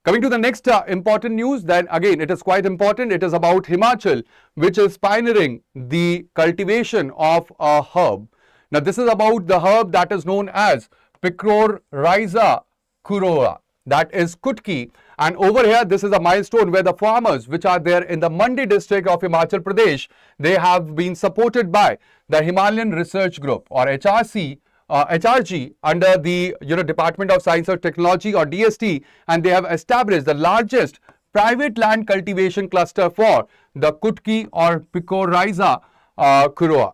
Speaker 1: Coming to the next important news, then again, it is quite important. It is about Himachal, which is pioneering the cultivation of a herb. Now, this is about the herb that is known as Mycorrhiza Kuroa, that is Kutki. And over here, this is a milestone where the farmers which are there in the Mandi district of Himachal Pradesh, they have been supported by the Himalayan Research Group or HRG under the Department of Science and Technology or DST, and they have established the largest private land cultivation cluster for the Kutki or Mycorrhiza Kuroa.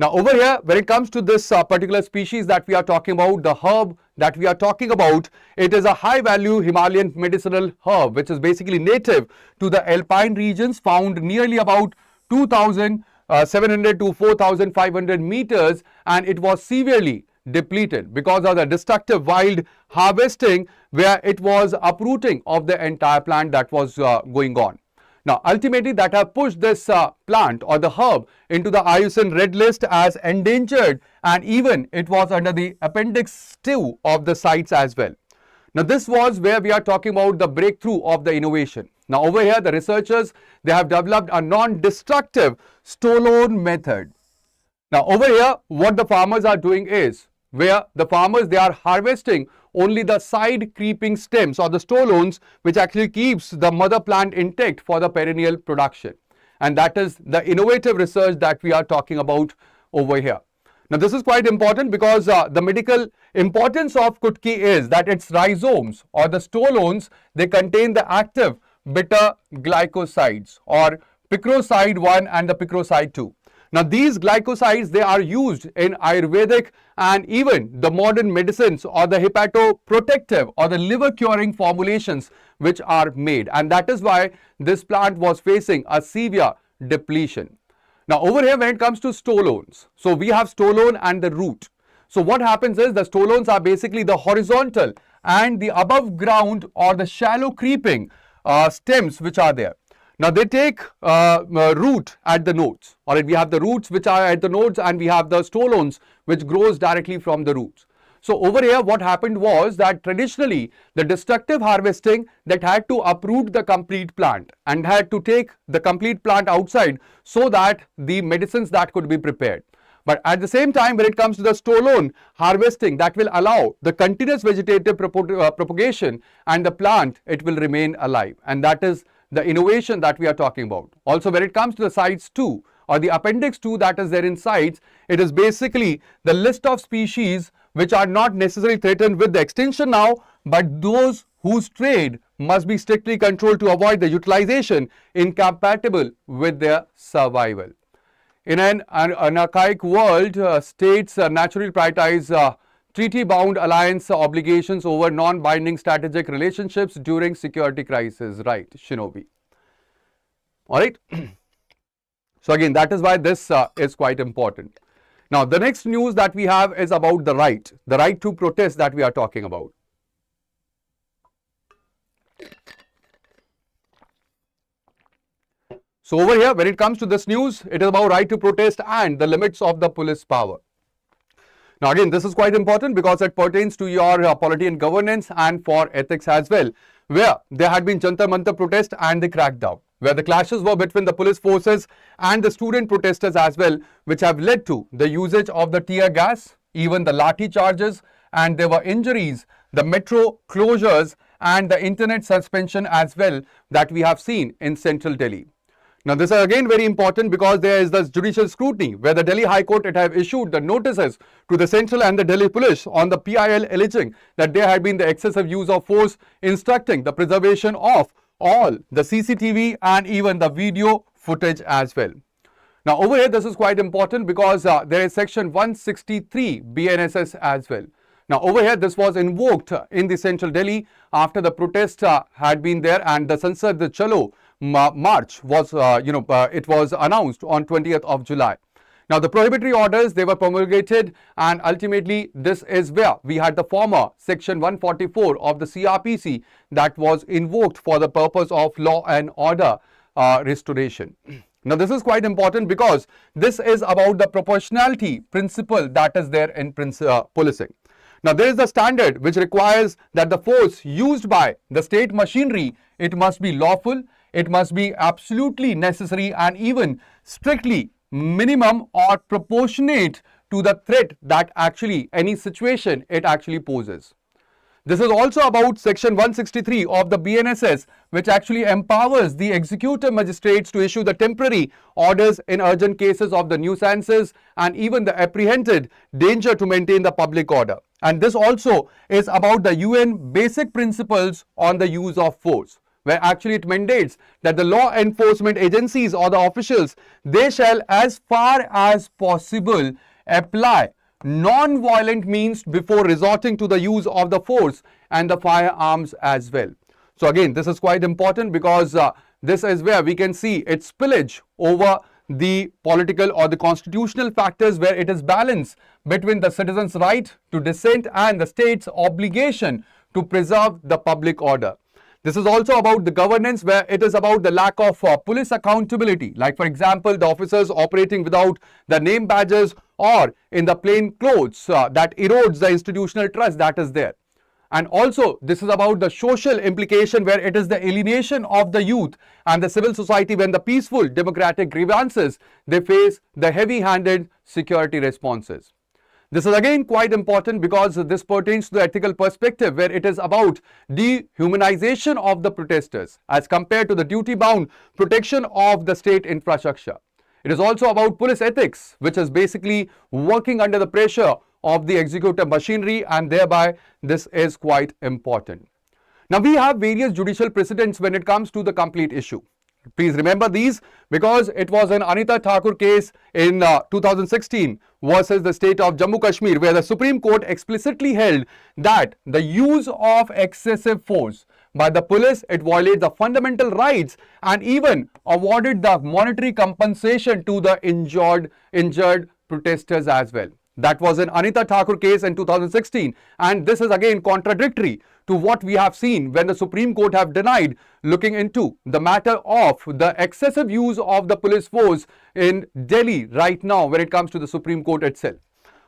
Speaker 1: Now, over here, when it comes to this particular species that we are talking about, the herb that we are talking about, it is a high-value Himalayan medicinal herb, which is basically native to the alpine regions, found nearly about 2,700 to 4,500 meters, and it was severely depleted because of the destructive wild harvesting, where it was uprooting of the entire plant that was going on. Now, ultimately, that have pushed this plant or the herb into the IUCN Red List as endangered, and even it was under the Appendix 2 of the CITES as well. Now, this was where we are talking about the breakthrough of the innovation. Now, over here, the researchers, they have developed a non-destructive stolon method. Now, over here, what the farmers are doing is, where the farmers, they are harvesting only the side creeping stems or the stolons, which actually keeps the mother plant intact for the perennial production. And that is the innovative research that we are talking about over here. Now, this is quite important because the medical importance of Kutki is that its rhizomes or the stolons, they contain the active bitter glycosides or picroside 1 and the picroside 2. Now, these glycosides, they are used in Ayurvedic and even the modern medicines or the hepatoprotective or the liver curing formulations which are made. And that is why this plant was facing a severe depletion. Now, over here, when it comes to stolons, so we have stolon and the root. So what happens is the stolons are basically the horizontal and the above ground or the shallow creeping stems which are there. Now, they take root at the nodes. All right, we have the roots which are at the nodes and we have the stolons which grows directly from the roots. So, over here what happened was that traditionally the destructive harvesting that had to uproot the complete plant and had to take the complete plant outside so that the medicines that could be prepared. But at the same time, when it comes to the stolon harvesting, that will allow the continuous vegetative propagation and the plant, it will remain alive. And that is the innovation that we are talking about. Also, when it comes to the CITES 2 or the Appendix 2 that is there in CITES, it is basically the list of species which are not necessarily threatened with the extinction now, but those whose trade must be strictly controlled to avoid the utilization incompatible with their survival. In an archaic world, states naturally prioritize treaty-bound alliance obligations over non-binding strategic relationships during security crisis, right, Shinobi? All right. So again, that is why this is quite important. Now, the next news that we have is about the right to protest that we are talking about. So over here, when it comes to this news, it is about right to protest and the limits of the police power. Now again, this is quite important because it pertains to your polity and governance and for ethics as well, where there had been Jantar Mantar protest and the crackdown, where the clashes were between the police forces and the student protesters as well, which have led to the usage of the tear gas, even the lathi charges, and there were injuries, the metro closures and the internet suspension as well that we have seen in central Delhi. Now, this is again very important because there is this judicial scrutiny where the Delhi High Court, it have issued the notices to the Central and the Delhi Police on the PIL alleging that there had been the excessive use of force, instructing the preservation of all the CCTV and even the video footage as well. Now, over here, this is quite important because there is section 163 BNSS as well. Now, over here, this was invoked in the Central Delhi after the protest had been there and the Sansad Chalo march was, it was announced on 20th of July. Now, the prohibitory orders, they were promulgated and ultimately this is where we had the former section 144 of the CRPC that was invoked for the purpose of law and order restoration. Now, this is quite important because this is about the proportionality principle that is there in policing. Now, there is the standard which requires that the force used by the state machinery, it must be lawful, it must be absolutely necessary and even strictly minimum or proportionate to the threat that actually any situation it actually poses. This is also about section 163 of the BNSS, which actually empowers the executive magistrates to issue the temporary orders in urgent cases of the nuisances and even the apprehended danger to maintain the public order. And this also is about the UN basic principles on the use of force, where actually it mandates that the law enforcement agencies or the officials, they shall as far as possible apply non-violent means before resorting to the use of the force and the firearms as well. So again, this is quite important because this is where we can see its spillage over the political or the constitutional factors where it is balanced between the citizen's right to dissent and the state's obligation to preserve the public order. This is also about the governance where it is about the lack of police accountability. Like for example, the officers operating without the name badges or in the plain clothes that erodes the institutional trust that is there. And also this is about the social implication where it is the alienation of the youth and the civil society when the peaceful democratic grievances, they face the heavy-handed security responses. This is again quite important because this pertains to the ethical perspective where it is about dehumanization of the protesters as compared to the duty-bound protection of the state infrastructure. It is also about police ethics, which is basically working under the pressure of the executive machinery, and thereby this is quite important. Now we have various judicial precedents when it comes to the complete issue. Please remember these because it was an Anita Thakur case in 2016 versus the state of Jammu Kashmir where the Supreme Court explicitly held that the use of excessive force by the police, it violates the fundamental rights and even awarded the monetary compensation to the injured protesters as well. That was an Anita Thakur case in 2016, and this is again contradictory to what we have seen when the Supreme Court have denied looking into the matter of the excessive use of the police force in Delhi right now when it comes to the Supreme Court itself.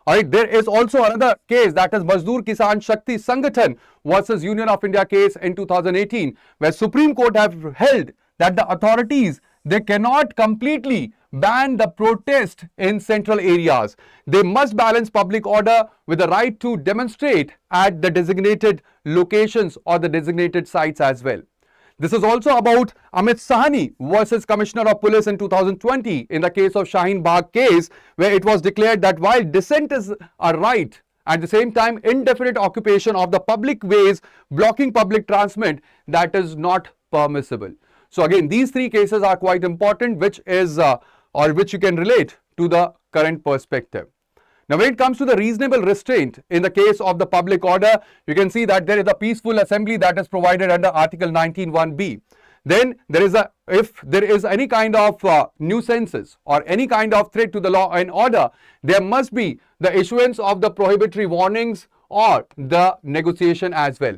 Speaker 1: Alright, there is also another case, that is Mazdoor Kisan Shakti Sangathan versus Union of India case in 2018 where Supreme Court have held that the authorities, they cannot completely ban the protest in central areas. They must balance public order with the right to demonstrate at the designated locations or the designated sites as well. This is also about Amit Sahni versus Commissioner of Police in 2020 in the case of Shaheen Bagh case where it was declared that while dissent is a right, at the same time indefinite occupation of the public ways, blocking public transit, that is not permissible. So again, these three cases are quite important, which is which you can relate to the current perspective. Now, when it comes to the reasonable restraint in the case of the public order, you can see that there is a peaceful assembly that is provided under Article 19(1)(b). Then there is if there is any kind of nuisances or any kind of threat to the law and order, there must be the issuance of the prohibitory warnings or the negotiation as well.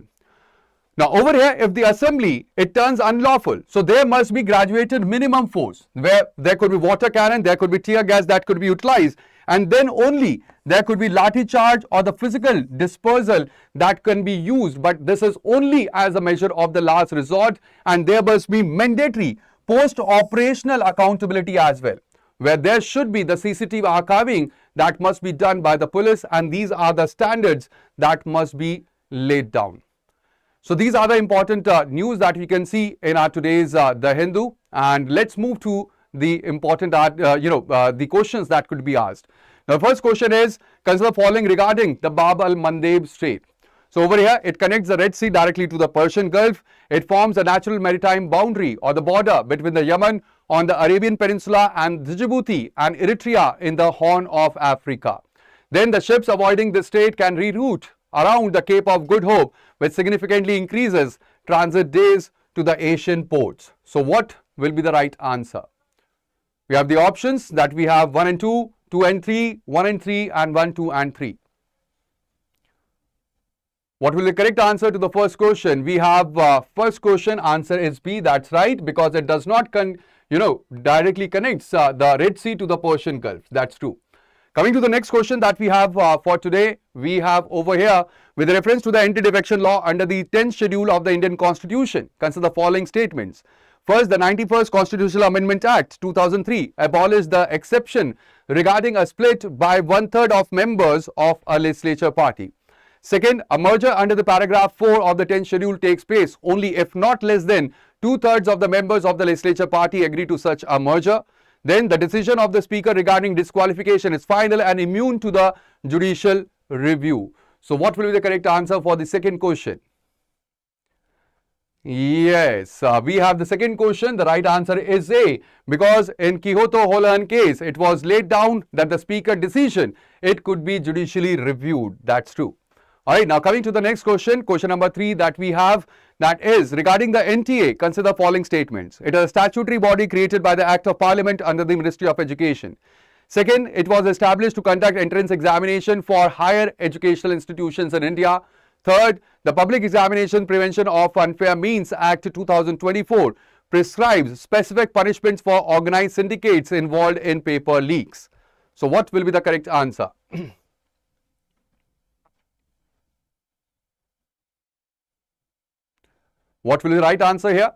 Speaker 1: Now over here, if the assembly, it turns unlawful, so there must be graduated minimum force where there could be water cannon, there could be tear gas that could be utilized, and then only there could be lathi charge or the physical dispersal that can be used, but this is only as a measure of the last resort, and there must be mandatory post-operational accountability as well, where there should be the CCTV archiving that must be done by the police, and these are the standards that must be laid down. So these are the important news that we can see in our today's The Hindu, and let's move to the important the questions that could be asked. Now, the first question is, consider the following regarding the Bab al-Mandeb Strait. So over here, it connects the Red Sea directly to the Persian Gulf. It forms a natural maritime boundary or the border between the Yemen on the Arabian Peninsula and Djibouti and Eritrea in the Horn of Africa. Then the ships avoiding the strait can reroute around the Cape of Good Hope, which significantly increases transit days to the Asian ports. So what will be the right answer? We have the options that we have 1 and 2, 2 and 3, 1 and 3, and 1, 2 and 3. What will be the correct answer to the first question? We have first question, answer is B. That's right, because it does not directly connects the Red Sea to the Persian Gulf. That's true. Coming to the next question that we have for today, we have over here with reference to the anti-defection law under the 10th schedule of the Indian Constitution. Consider the following statements. First, the 91st Constitutional Amendment Act 2003 abolished the exception regarding a split by 1/3 of members of a legislature party. Second, a merger under the paragraph 4 of the 10th schedule takes place only if not less than 2/3 of the members of the legislature party agree to such a merger. Then the decision of the speaker regarding disqualification is final and immune to the judicial review. So what will be the correct answer for the second question? Yes, we have the second question. The right answer is A, because in Kyoto Holland case, it was laid down that the speaker decision, it could be judicially reviewed. That's true. All right, now coming to the next question, question number 3 that we have, that is regarding the NTA, consider the following statements. It is a statutory body created by the Act of Parliament under the Ministry of Education. Second, it was established to conduct entrance examination for higher educational institutions in India. Third, the Public Examination Prevention of Unfair Means Act 2024 prescribes specific punishments for organized syndicates involved in paper leaks. So what will be the correct answer? What will be the right answer here?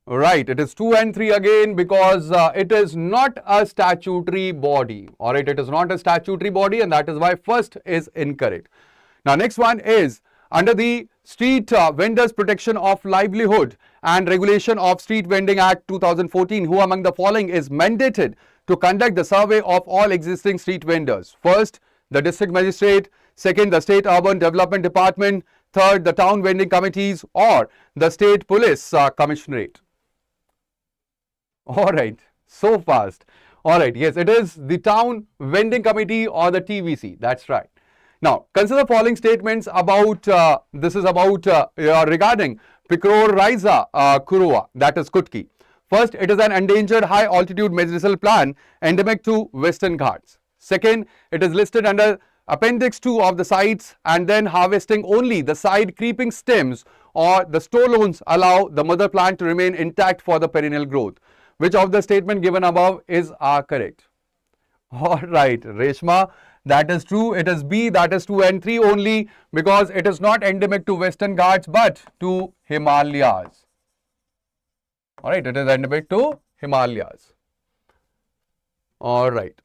Speaker 1: Right, it is 2 and 3 again, because it is not a statutory body. All right, it is not a statutory body, and that is why first is incorrect. Now, next one is under the Street Vendors Protection of Livelihood and Regulation of Street Vending Act 2014, who among the following is mandated to conduct the survey of all existing street vendors? First, the district magistrate. Second, the state urban development department. Third, the town vending committees, or the state police commissionerate. All right, so fast. All right, yes, it is the town vending committee or the TVC. That's right. Now, consider the following statements about, this is about regarding Picroryza kurua, that is Kutki. First, it is an endangered high altitude medicinal plant endemic to Western Ghats. Second, it is listed under Appendix 2 of the sites, and then harvesting only the side creeping stems or the stolons allow the mother plant to remain intact for the perennial growth. Which of the statement given above is correct? All right, Reshma, that is true. It is B, that is 2 and 3 only, because it is not endemic to Western Ghats but to Himalayas. All right, it is endemic to Himalayas. All right.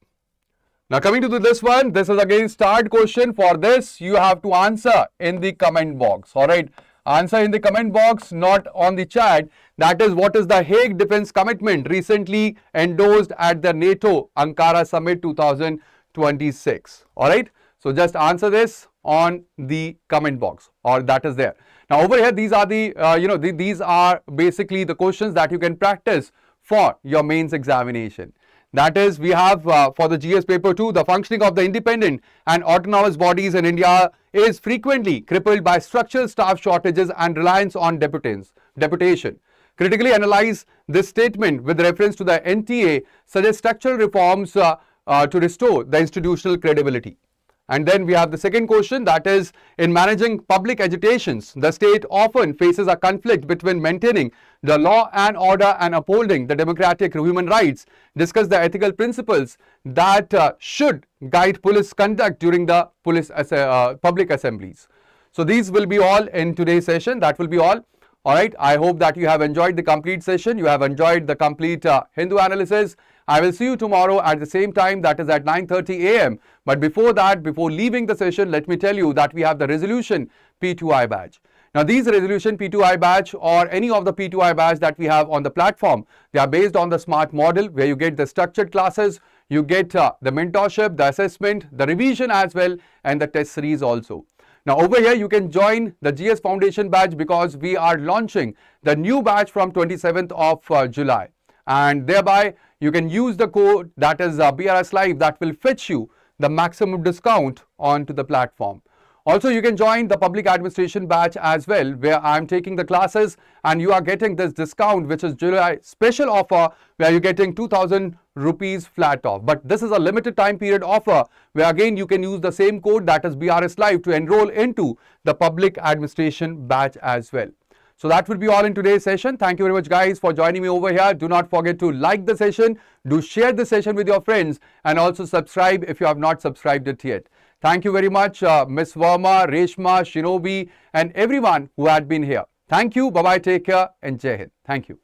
Speaker 1: Now coming to this one, this is again start question. For this, you have to answer in the comment box. All right, answer in the comment box, not on the chat. That is, what is the Hague Defense Commitment recently endorsed at the NATO Ankara Summit 2026? All right, so just answer this on the comment box, or that is there. Now over here, these are the these are basically the questions that you can practice for your mains examination. That is, we have for the GS paper 2, the functioning of the independent and autonomous bodies in India is frequently crippled by structural staff shortages and reliance on deputation. Critically analyze this statement with reference to the NTA, suggest structural reforms to restore the institutional credibility. And then we have the second question, that is, in managing public agitations, the state often faces a conflict between maintaining the law and order and upholding the democratic human rights. Discuss the ethical principles that should guide police conduct during the public assemblies. So these will be all in today's session. That will be all. All right, I hope that you have enjoyed the complete session. You have enjoyed the complete Hindu analysis. I will see you tomorrow at the same time, that is at 9:30 a.m. But before that, before leaving the session, let me tell you that we have the resolution P2I badge. Now, these resolution P2I badge or any of the P2I badge that we have on the platform, they are based on the SMART model, where you get the structured classes, you get the mentorship, the assessment, the revision as well, and the test series also. Now over here, you can join the GS Foundation badge, because we are launching the new badge from 27th of July. And thereby, you can use the code, that is BRS Live, that will fetch you the maximum discount onto the platform. Also, you can join the Public Administration batch as well, where I am taking the classes and you are getting this discount, which is July special offer, where you're getting 2,000 rupees flat off. But this is a limited time period offer, where again you can use the same code, that is BRS Live, to enroll into the Public Administration batch as well. So that will be all in today's session. Thank you very much, guys, for joining me over here. Do not forget to like the session, do share the session with your friends, and also subscribe if you have not subscribed it yet. Thank you very much, Ms. Verma, Reshma, Shinobi, and everyone who had been here. Thank you. Bye-bye. Take care and Jai Hind. Thank you.